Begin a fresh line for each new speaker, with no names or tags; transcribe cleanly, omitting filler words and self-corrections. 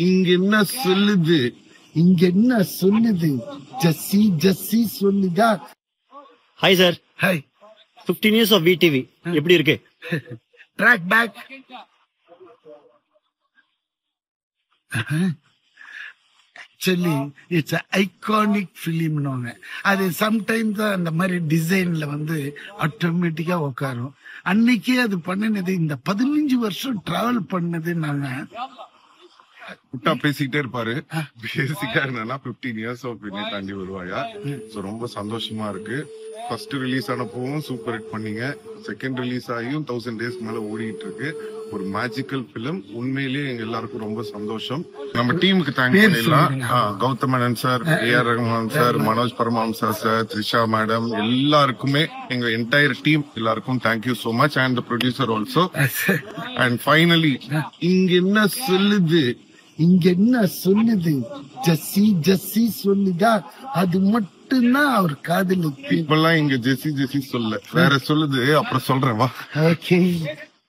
இங்க என்ன சொல்லுது
இங்க என்ன சொல்லுது ஜஸ்ஸி ஜஸ்ஸி சொல்லுதா.
Hi sir.
Hi.
15 years of VTV எப்படி இருக்கு?
Track back. Actually it's iconic பிலிம்னு அது சம்டைம்ஸ் அந்த மாதிரி டிசைன்ல வந்து ஆட்டோமேட்டிக்கா உட்காரும். அன்னைக்கே அது பண்ணினது இந்த 15 வருஷம் டிராவல் பண்ணது. நாங்க
விட்டா பேசிக்கிட்டே இருப்பாரு. பேசிக்கா என்னன்னா 15 years ஆஃப் வினை தாண்டி வருவாயா. சோ ரொம்ப சந்தோஷமா இருக்கு. ஃபர்ஸ்ட் ரிலீஸ் ஆனப்பவும் சூப்பர் ஹிட் பண்ணீங்க. செகண்ட் ரிலீஸ் ஆகியும் 1000 days மேல ஓடிட்டு இருக்கு. ஒரு மேஜிக்கல் பிலிம். உண்மையிலேயே எங்க எல்லாருக்கும் ரொம்ப சந்தோஷம். நம்ம டீமுக்கு தேங்க்ஸ் பண்ணிடலாம். Gautham Menon sir, AR Rahman sir, Manoj Paramahamsa sir, Trisha madam, எல்லாருக்குமே எங்க என்டையர் டீம் எல்லாருக்கும் thank you so much. And the producer also. And finally இங்க என்ன சொல்லுது
இங்க என்ன சொல்லுது ஜஸ்ஸி ஜஸ்ஸி சொல்லுதா. அது மட்டும்தான் அவர் காதலுக்கு.
இப்பெல்லாம் இங்க ஜெசி ஜெசி சொல்ல வேற சொல்லுது. அப்புறம் சொல்றேன் வா.
ஓகே.